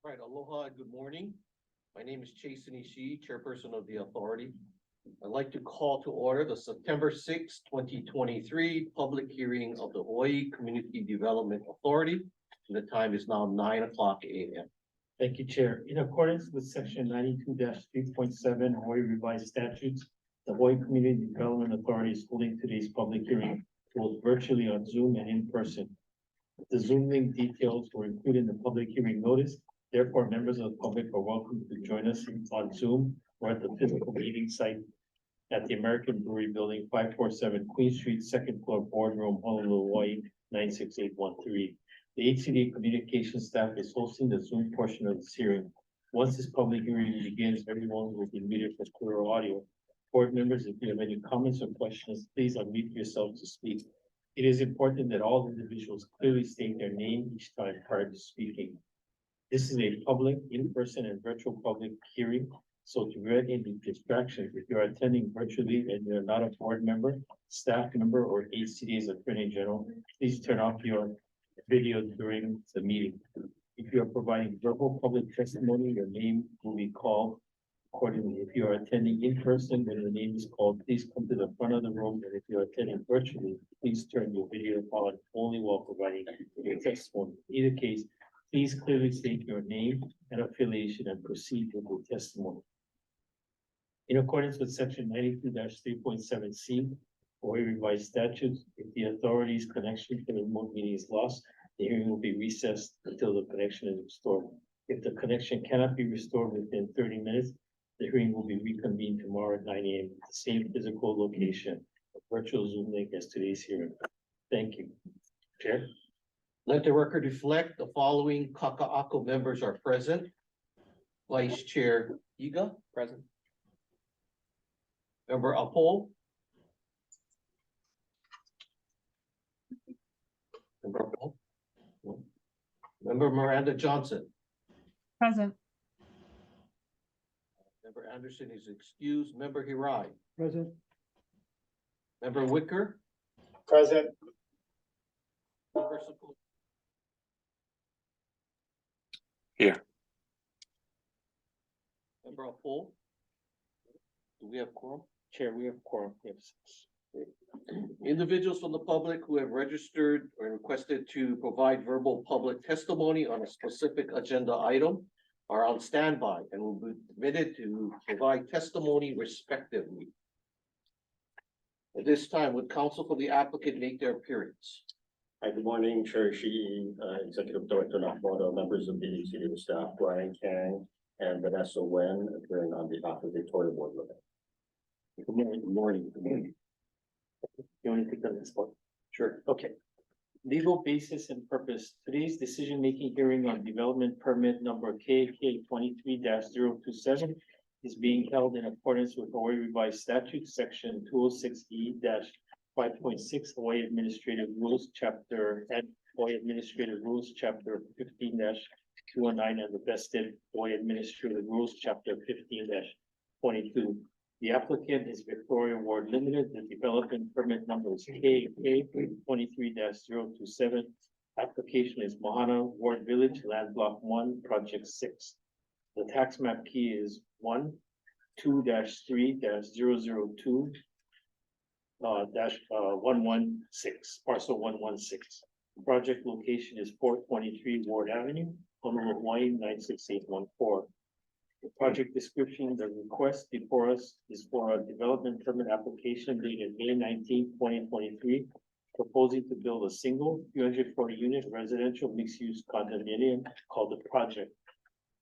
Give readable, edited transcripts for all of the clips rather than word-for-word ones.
Right, aloha and good morning. My name is Chasen Ishii, Chairperson of the Authority. I'd like to call to order the September 6, 2023 public hearing of the Hawaii Community Development Authority. And the time is now 9:00 a.m. Thank you, Chair. In accordance with section 92-3.7 Hawaii Revised Statutes, the Hawaii Community Development Authority is holding today's public hearing both virtually on Zoom and in person. The Zoom link details were included in the public hearing notice. Therefore, members of the public are welcome to join us on Zoom or at the physical meeting site at the American Brewery Building, 547 Queen Street, second floor, boardroom, Honolulu, Hawaii, 96813. The HCDA communication staff is hosting the Zoom portion of this hearing. Once this public hearing begins, everyone will be muted for clear audio. Board members, if you have any comments or questions, please unmute yourself to speak. It is important that all individuals clearly state their name each time prior to speaking. This is a public, in-person and virtual public hearing. So to prevent any distractions, if you are attending virtually and you're not a board member, staff member, or HCDA's Attorney General, please turn off your video during the meeting. If you are providing verbal public testimony, your name will be called accordingly. If you are attending in person, when your name is called, please come to the front of the room. And if you are attending virtually, please turn your video on only while providing your testimony. In either case, please clearly state your name and affiliation and proceed with your testimony. In accordance with section 92-3.7C, Hawaii Revised Statutes, if the authority's connection to the remote meeting is lost, the hearing will be recessed until the connection is restored. If the connection cannot be restored within 30 minutes, the hearing will be reconvened tomorrow at 9 a.m. at the same physical location, a virtual Zoom link as today's hearing. Thank you. Chair. Let the record reflect the following Kaka'ako members are present. Vice Chair Iga, present. Member Apo. Member Apo. Member Miranda Johnson. Present. Member Anderson is excused. Member Hirai. Present. Member Wicker. Present. Member Sapu. Here. Member Apo. Do we have quorum? Chair, we have quorum. Yes. Individuals from the public who have registered or requested to provide verbal public testimony on a specific agenda item are on standby and will be permitted to provide testimony respectively. At this time, would counsel for the applicant make their appearance? Hi, good morning, Chair Shi, Executive Director Nakmoto, members of the HCDA staff, Brian Kang and Vanessa Wen, appearing on behalf of Victoria Board Living. Good morning. Good morning. Good morning. You want to take the next one? Sure. Okay. Legal basis and purpose. Today's decision-making hearing on development permit number KK 23-027 is being held in accordance with Hawaii Revised Statute, section 206E-5.6 Hawaii Administrative Rules, chapter and Hawaii Administrative Rules, chapter 15-209, and the vested Hawaii Administrative Rules, chapter 15-22. The applicant is Victoria Ward Limited. The development permit number is KK 23-027. Application is Mahana Ward Village, Land Block 1, Project 6. The tax map key is 1-2-3-002 116, parcel 116. Project location is 423 Ward Avenue, Honolulu, Hawaii, 96814. The project description, the request before us is for a development permit application dated May 19, 2023, proposing to build a single 340 unit residential mixed-use condominium called the project.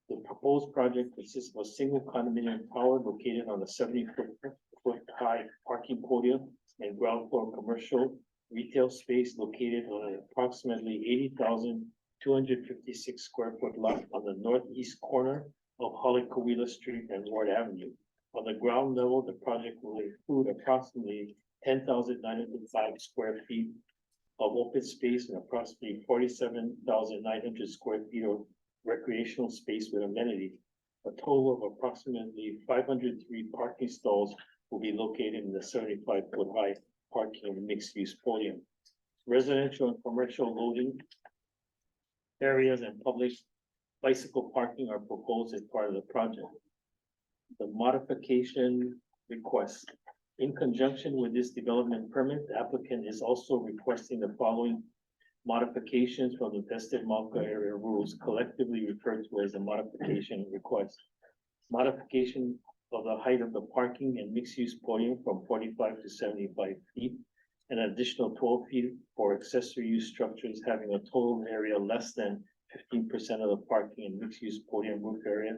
The proposed project consists of a single condominium tower located on a 70-foot high parking podium and ground floor commercial retail space located on an approximately 80,256 square foot lot on the northeast corner of Halikawila Street and Ward Avenue. On the ground level, the project will include approximately 10,905 square feet of open space and approximately 47,900 square feet of recreational space with amenities. A total of approximately 503 parking stalls will be located in the 75-foot high parking mixed-use podium. Residential and commercial loading areas and public bicycle parking are proposed as part of the project. The modification request. In conjunction with this development permit, the applicant is also requesting the following modifications from the vested Malka area rules, collectively referred to as a modification request. Modification of the height of the parking and mixed-use podium from 45 to 75 feet. An additional 12 feet for accessory use structures having a total area less than 15% of the parking and mixed-use podium roof area.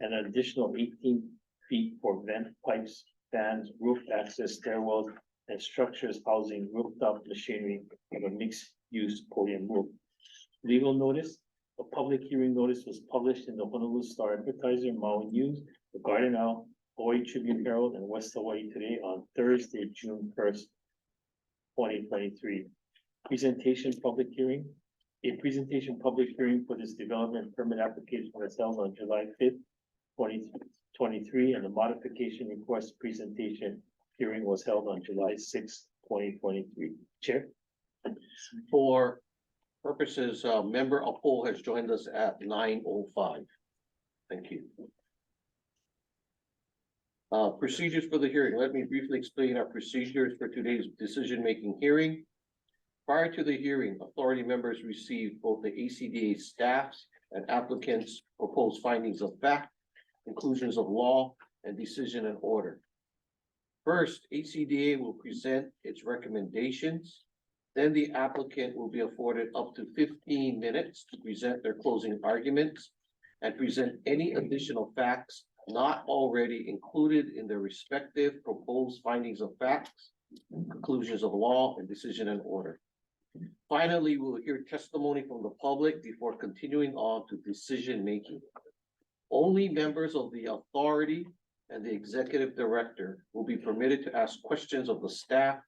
And an additional 18 feet for vent pipes, fans, roof access stairwells, and structures housing rooftop machinery of a mixed-use podium roof. Legal notice. A public hearing notice was published in the Honolulu Star Advertiser, Maui News, the Garden Owl, Hawaii Tribune Herald, and West Hawaii Today on Thursday, June 1st, 2023. Presentation public hearing. A presentation public hearing for this development permit application was held on July 5th, 2023, and the modification request presentation hearing was held on July 6th, 2023. Chair. For purposes, member Apo has joined us at 9:05. Thank you. Procedures for the hearing. Let me briefly explain our procedures for today's decision-making hearing. Prior to the hearing, authority members received both the ACDA staff's and applicants' proposed findings of fact, conclusions of law, and decision and order. First, ACDA will present its recommendations. Then the applicant will be afforded up to 15 minutes to present their closing arguments and present any additional facts not already included in their respective proposed findings of facts, conclusions of law, and decision and order. Finally, we'll hear testimony from the public before continuing on to decision making. Only members of the authority and the executive director will be permitted to ask questions of the staff,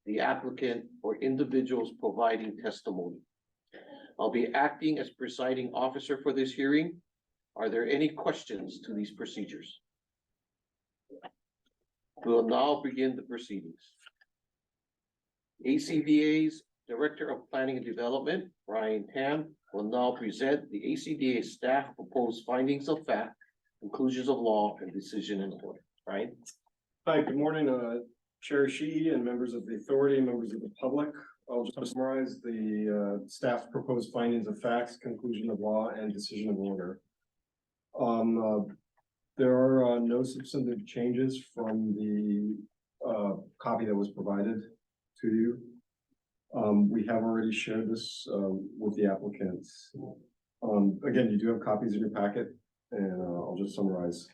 the applicant, or individuals providing testimony. I'll be acting as presiding officer for this hearing. Are there any questions to these procedures? We will now begin the proceedings. ACDA's Director of Planning and Development, Brian Tam, will now present the ACDA staff proposed findings of fact, conclusions of law, and decision in order. Brian? Hi, good morning, Chair Shee and members of the authority, members of the public. I'll just summarize the staff's proposed findings of facts, conclusion of law, and decision of order. There are no substantive changes from the copy that was provided to you. We have already shared this with the applicants. Again, you do have copies in your packet, and I'll just summarize.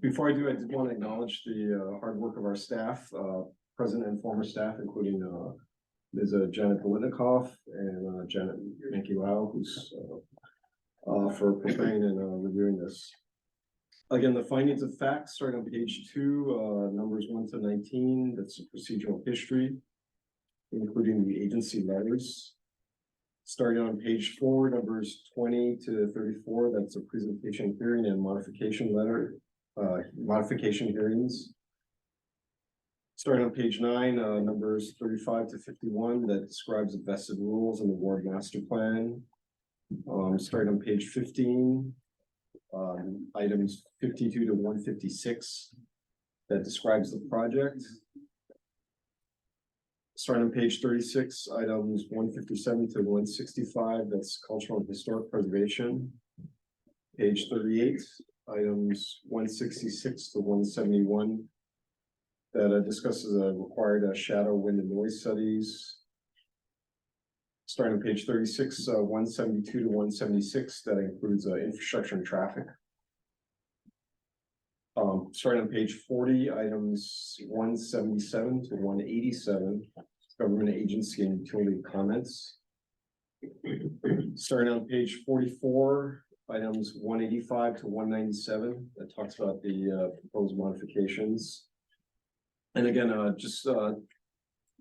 Before I do, I did want to acknowledge the hard work of our staff, present and former staff, including Ms. Janet Politnikoff and Janet Mankiwao, who's for preparing and reviewing this. Again, the findings of facts start on page 2, numbers 1 to 19. That's a procedural history, including the agency letters. Starting on page 4, numbers 20 to 34, that's a presentation hearing and modification letter, modification hearings. Starting on page 9, numbers 35 to 51, that describes the vested rules in the ward master plan. Starting on page 15, items 52 to 156, that describes the project. Starting on page 36, items 157 to 165, that's cultural and historic preservation. Page 38, items 166 to 171, that discusses required shadow, wind, and noise studies. Starting on page 36, 172 to 176, that includes infrastructure and traffic. Starting on page 40, items 177 to 187, government agency and utility comments. Starting on page 44, items 185 to 197, that talks about the proposed modifications. And again,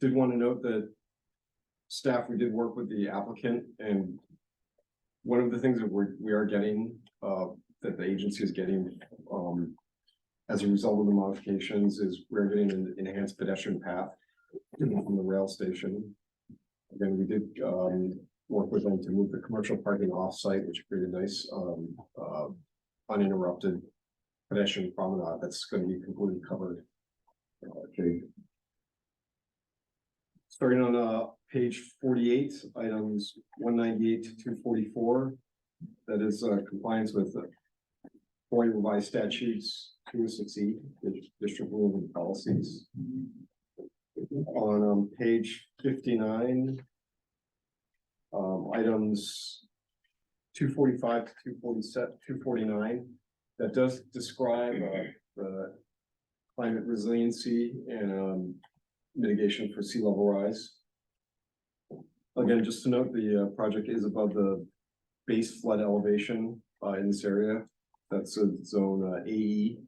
did want to note that staff, we did work with the applicant, and one of the things that we are getting, that the agency is getting, as a result of the modifications, is we're getting an enhanced pedestrian path from the rail station. Again, we did work with them to move the commercial parking off-site, which created a nice, uninterrupted pedestrian promenade that's going to be completely covered. Okay. Starting on, page 48, items 198 to 244. That is, compliance with the Hawaii revised statutes 206E, the district rules and policies. On, page 59, items 245 to 249, that does describe, the climate resiliency and, mitigation for sea level rise. Again, just to note, the project is above the base flood elevation in this area. That's a zone AE,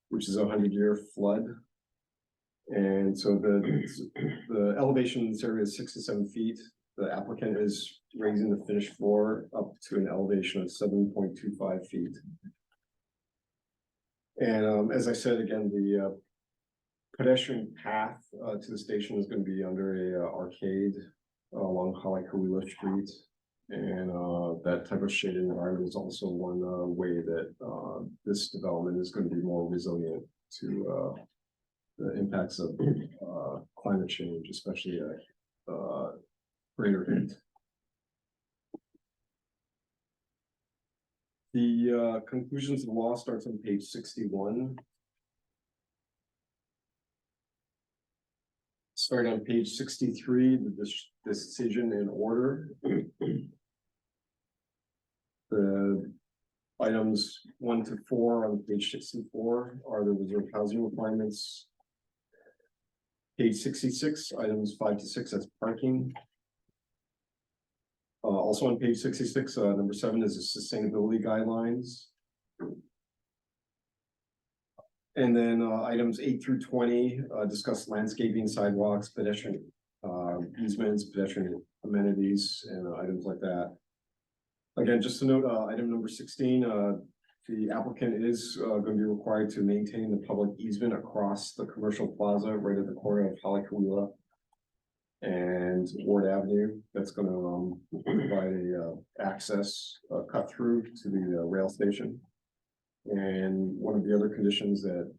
which is a 100-year flood. And so the elevation in this area is 6 to 7 feet. The applicant is raising the finished floor up to an elevation of 7.25 feet. And as I said, again, the pedestrian path to the station is going to be under a arcade along Haleakala Street. And that type of shaded environment is also one way that this development is going to be more resilient to the impacts of climate change, especially greater heat. The conclusions of the law starts on page 61. Starting on page 63, the decision in order. The items 1 to 4 on page 64 are the reserve housing requirements. Page 66, items 5 to 6, that's parking. Also on page 66, number 7 is the sustainability guidelines. And then items 8 through 20 discuss landscaping, sidewalks, pedestrian easements, pedestrian amenities, and items like that. Again, just to note, item number 16, the applicant is going to be required to maintain the public easement across the commercial plaza right at the corner of Haleakala and Ward Avenue. That's going to provide a access cut through to the rail station. And one of the other conditions that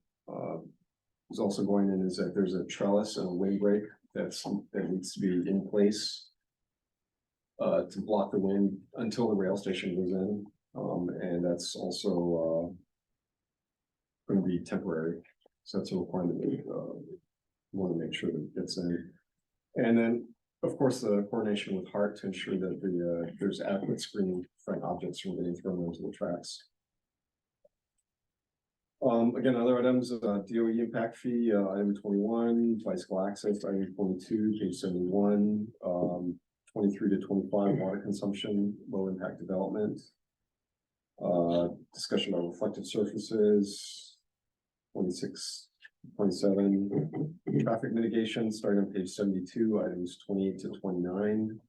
is also going in is that there's a trellis and a windbreak that needs to be in place to block the wind until the rail station goes in. And that's also going to be temporary. So that's a requirement that we want to make sure that it gets in. And then, of course, the coordination with HART to ensure that there's adequate screening front objects from getting thrown into the tracks. Again, other items, DOE impact fee, item 21, bicycle access, item 22, page 71, 23 to 25, water consumption, low impact development. Discussion on reflective surfaces, 26, 27, traffic mitigation, starting on page 72, items 28 to 29.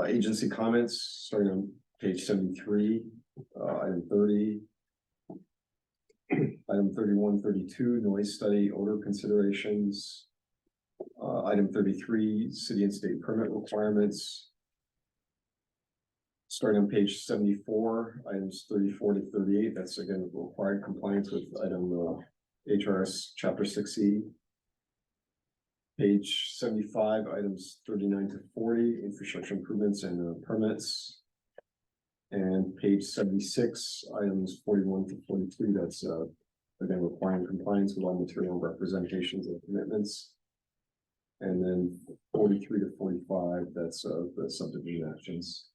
Agency comments, starting on page 73, item 30. Item 31, 32, noise study, odor considerations. Item 33, city and state permit requirements. Starting on page 74, items 34 to 38, that's again required compliance with item HRS chapter 6E. Page 75, items 39 to 40, infrastructure improvements and permits. And page 76, items 41 to 42, that's again requiring compliance with all material representations and commitments. And then 43 to 45, that's the subdivision actions.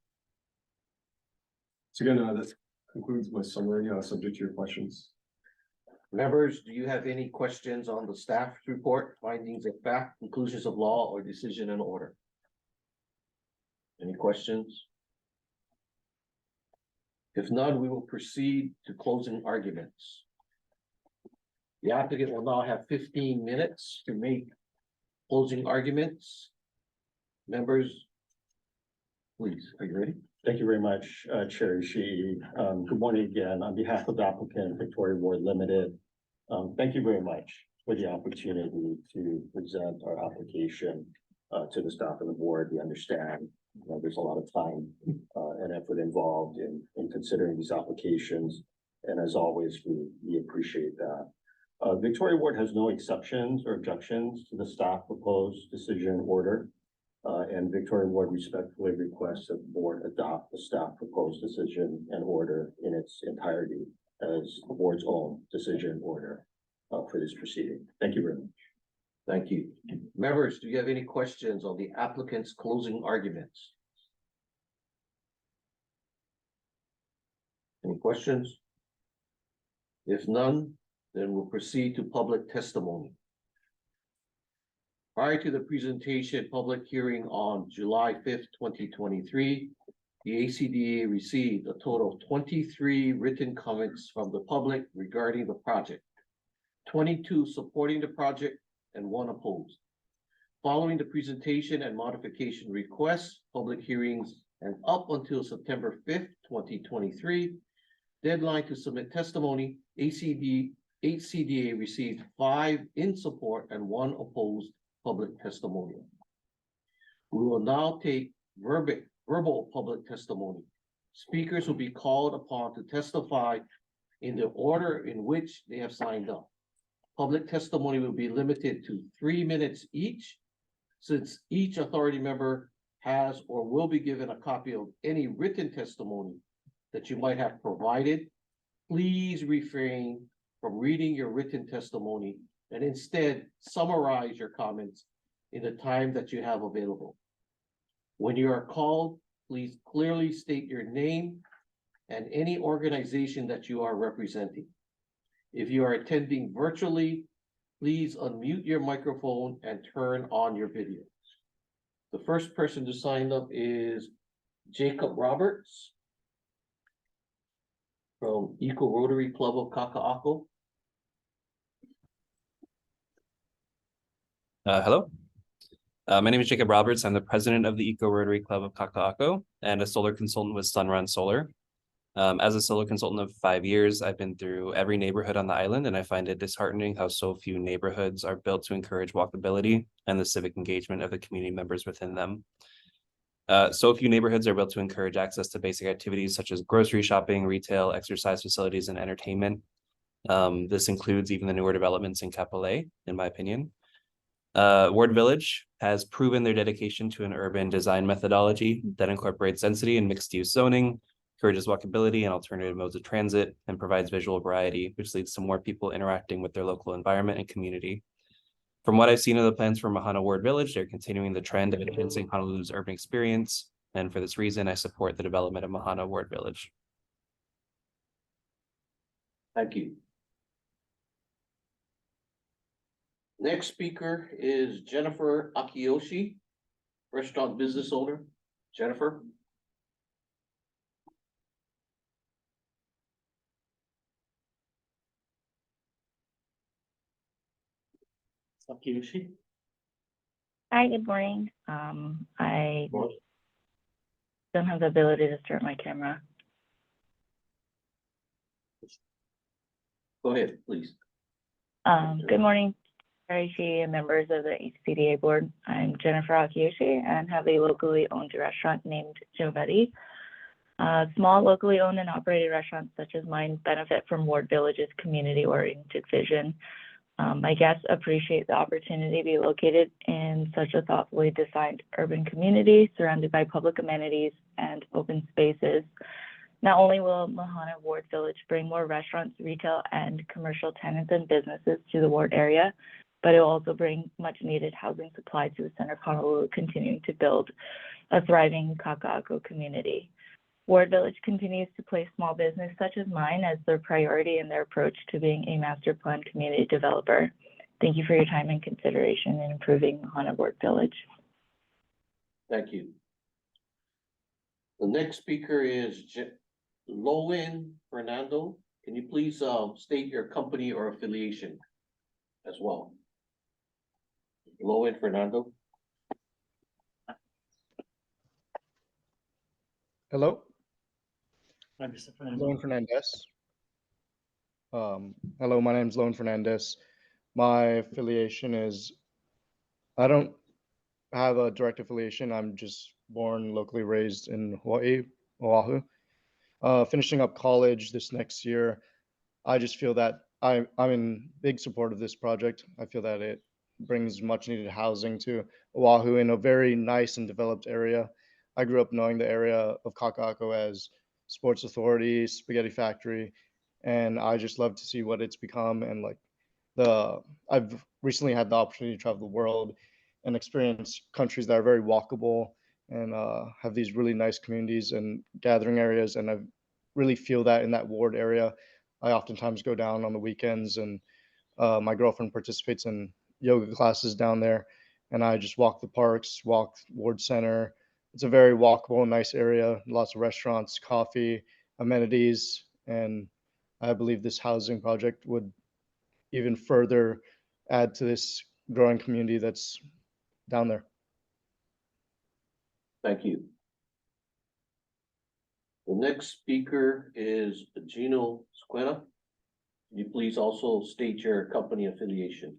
So again, that concludes my summary, subject to your questions. Members, do you have any questions on the staff report, findings of fact, conclusions of law, or decision in order? Any questions? If none, we will proceed to closing arguments. The applicant will now have 15 minutes to make closing arguments. Members, please, are you ready? Thank you very much, Chair Ishii. Good morning again. On behalf of the applicant, Victoria Ward Limited, thank you very much for the opportunity to present our application. to the staff and the board. We understand, there's a lot of time and effort involved in considering these applications. And as always, we appreciate that. Victoria Ward has no exceptions or objections to the staff proposed decision order. And Victoria Ward respectfully requests that the board adopt the staff proposed decision and order in its entirety as the board's own decision order for this proceeding. Thank you very much. Thank you. Members, do you have any questions on the applicant's closing arguments? Any questions? If none, then we'll proceed to public testimony. Prior to the presentation public hearing on July 5th, 2023, the ACDA received a total of 23 written comments from the public regarding the project, 22 supporting the project, and 1 opposed. Following the presentation and modification requests, public hearings, and up until September 5th, 2023, deadline to submit testimony, ACDA received 5 in support and 1 opposed public testimonial. We will now take verbal public testimony. Speakers will be called upon to testify in the order in which they have signed up. Public testimony will be limited to 3 minutes each. Since each authority member has or will be given a copy of any written testimony that you might have provided, please refrain from reading your written testimony and instead summarize your comments in the time that you have available. When you are called, please clearly state your name and any organization that you are representing. If you are attending virtually, please unmute your microphone and turn on your video. The first person to sign up is Jacob Roberts from Eco Rotary Club of Kaka'ako. Hello, my name is Jacob Roberts. I'm the president of the Eco Rotary Club of Kaka'ako and a solar consultant with Sunrun Solar. As a solar consultant of 5 years, I've been through every neighborhood on the island, and I find it disheartening how so few neighborhoods are built to encourage walkability and the civic engagement of the community members within them. So few neighborhoods are built to encourage access to basic activities such as grocery shopping, retail, exercise facilities, and entertainment. This includes even the newer developments in Kapolei, in my opinion. Ward Village has proven their dedication to an urban design methodology that incorporates density and mixed-use zoning, encourages walkability and alternative modes of transit, and provides visual variety, which leads to more people interacting with their local environment and community. From what I've seen of the plans for Mahana Ward Village, they're continuing the trend of enhancing Honolulu's urban experience, and for this reason, I support the development of Mahana Ward Village. Thank you. Next speaker is Jennifer Akiyoshi, restaurant business owner. Jennifer. Sakiyoshi. Hi, good morning. I don't have the ability to start my camera. Go ahead, please. Good morning, Arishi and members of the HCDA board. I'm Jennifer Akiyoshi and have a locally owned restaurant named Jovetti. Small locally owned and operated restaurants such as mine benefit from Ward Village's community-oriented vision. My guests appreciate the opportunity to be located in such a thoughtfully designed urban community surrounded by public amenities and open spaces. Not only will Mahana Ward Village bring more restaurants, retail, and commercial tenants and businesses to the Ward area, but it will also bring much needed housing supply to the center of Honolulu, continuing to build a thriving Kaka'ako community. Ward Village continues to place small business such as mine as their priority in their approach to being a master plan community developer. Thank you for your time and consideration in improving Mahana Ward Village. Thank you. The next speaker is Lowen Fernando. Can you please state your company or affiliation as well? Lowen Fernando. Hello, Hi, Mr. Fernando. Loan Fernandez. Hello, my name is Loan Fernandez. My affiliation is, I don't have a direct affiliation. I'm just born locally raised in Hawaii, Oahu. Finishing up college this next year, I just feel that I'm in big support of this project. I feel that it brings much needed housing to Oahu in a very nice and developed area. I grew up knowing the area of Kaka'ako as Sports Authority, Spaghetti Factory, and I just love to see what it's become. And like I've recently had the opportunity to travel the world and experience countries that are very walkable and have these really nice communities and gathering areas. And I really feel that in that ward area. I oftentimes go down on the weekends, and my girlfriend participates in yoga classes down there. And I just walk the parks, walk Ward Center. It's a very walkable, nice area, lots of restaurants, coffee, amenities. And I believe this housing project would even further add to this growing community that's down there. Thank you. The next speaker is Gino Squena. Can you please also state your company affiliation?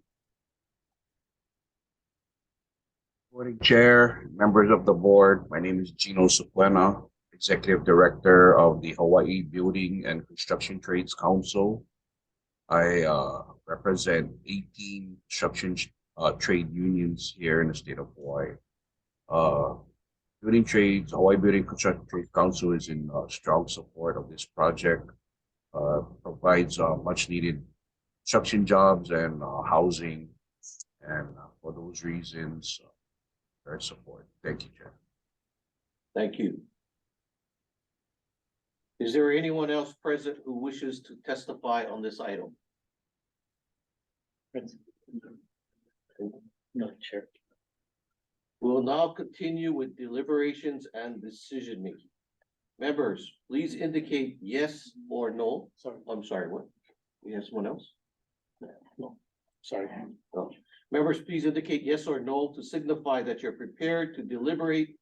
Morning, Chair, members of the board. My name is Gino Suplena, Executive Director of the Hawaii Building and Construction Trades Council. I represent 18 construction trade unions here in the state of Hawaii. Building Trades, Hawaii Building Construction Trades Council is in strong support of this project. Provides much needed construction jobs and housing, and for those reasons, their support. Thank you, Chair. Thank you. Is there anyone else present who wishes to testify on this item? No, Chair. We'll now continue with deliberations and decision making. Members, please indicate yes or no. Sorry. I'm sorry, what? We have someone else? No, sorry. No. Members, please indicate yes or no to signify that you're prepared to deliberate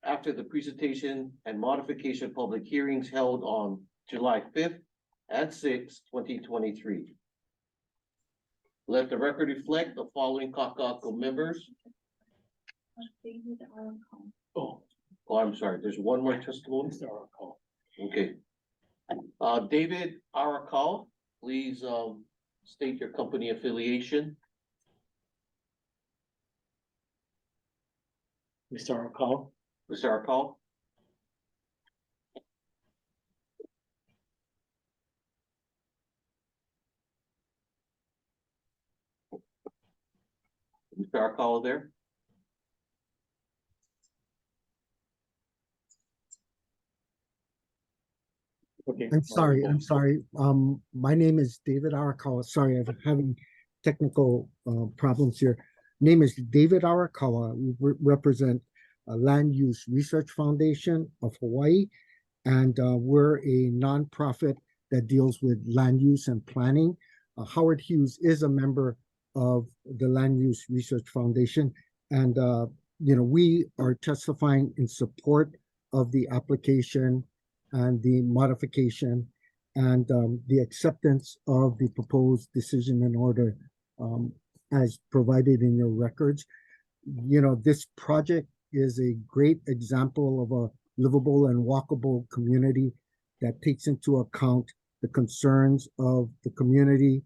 after the presentation and modification public hearings held on July 5th and 6th, 2023. Let the record reflect the following Kaka'ako members. Oh, I'm sorry, there's one more testimony. Mr. Arakawa. Okay. David Arakawa, please state your company affiliation. Mr. Arakawa. Mr. Arakawa. Mr. Arakawa there? Okay. I'm sorry. My name is David Arakawa. Sorry, I'm having technical problems here. Name is David Arakawa. We represent Land Use Research Foundation of Hawaii, and we're a nonprofit that deals with land use and planning. Howard Hughes is a member of the Land Use Research Foundation, and we are testifying in support of the application and the modification and the acceptance of the proposed decision and order as provided in your records. This project is a great example of a livable and walkable community that takes into account the concerns of the community,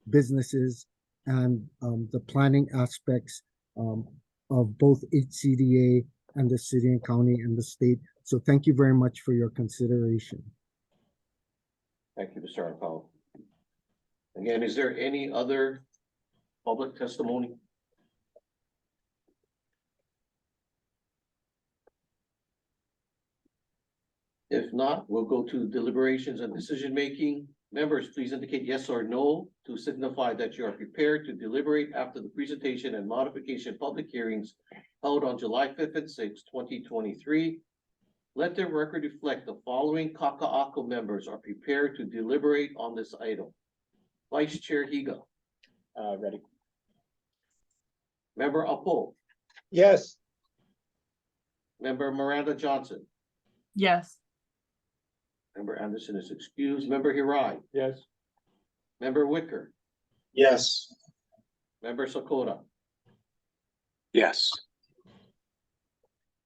businesses, and the planning aspects of both HCDA and the city and county and the state. So thank you very much for your consideration. Thank you, Mr. Arakawa. Again, is there any other public testimony? If not, we'll go to deliberations and decision making. Members, please indicate yes or no to signify that you are prepared to deliberate after the presentation and modification public hearings held on July 5th and 6th, 2023. Let the record reflect the following Kaka'ako members are prepared to deliberate on this item. Vice Chair Higa. Ready. Member Apo. Yes. Member Miranda Johnson. Yes. Member Anderson is excused. Member Hirai. Yes. Member Wicker. Yes. Member Sakura. Yes.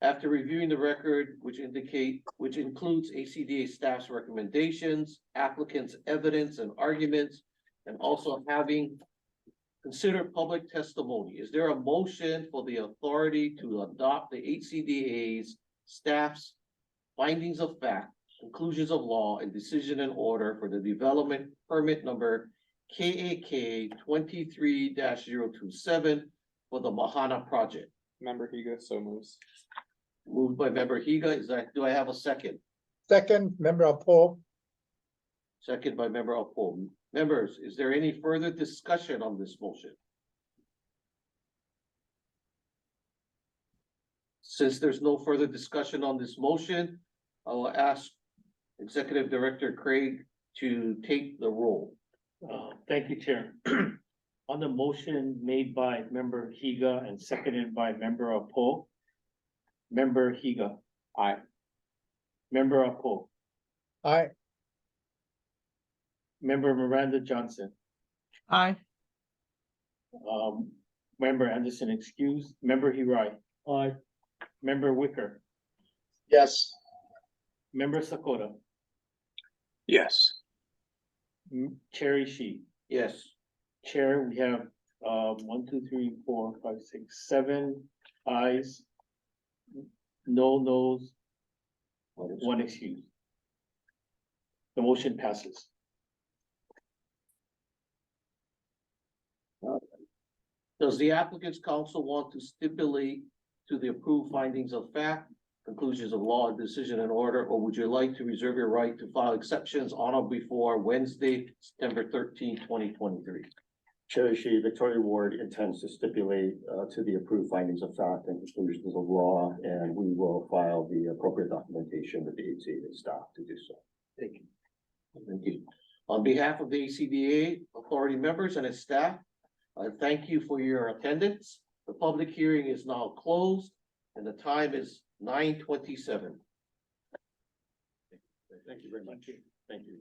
After reviewing the record, which includes ACDA staff's recommendations, applicants' evidence and arguments, and also having considered public testimony, is there a motion for the authority to adopt the HCDA's staff's findings of fact, conclusions of law, and decision in order for the development permit number KAK 23-027 for the Mahana project? Member Higa, so moves. Moved by member Higa, do I have a second? Second, member Apo. Second by member Uphold. Members, is there any further discussion on this motion? Since there's no further discussion on this motion, I will ask Executive Director Craig to take the roll. Thank you, Chair. On the motion made by member Higa and seconded by member Apo. Member Higa. Aye. Member Apo. Aye. Member Miranda Johnson. Aye. Member Anderson excused. Member Hirai. Aye. Member Wicker. Yes. Member Sakota. Yes. Chair Ishii. Yes. Chair, we have 1, 2, 3, 4, 5, 6, 7 ayes. No nos, one excuse. The motion passes. Does the applicant's counsel want to stipulate to the approved findings of fact, conclusions of law, and decision in order, or would you like to reserve your right to file exceptions on or before Wednesday, September 13, 2023? Chair Ishii, Victoria Ward intends to stipulate to the approved findings of fact and conclusions of law, and we will file the appropriate documentation with the HCDA staff to do so. Thank you. Thank you. On behalf of the ACDA authority members and its staff, I thank you for your attendance. The public hearing is now closed and the time is 9:27. Thank you very much. Thank you.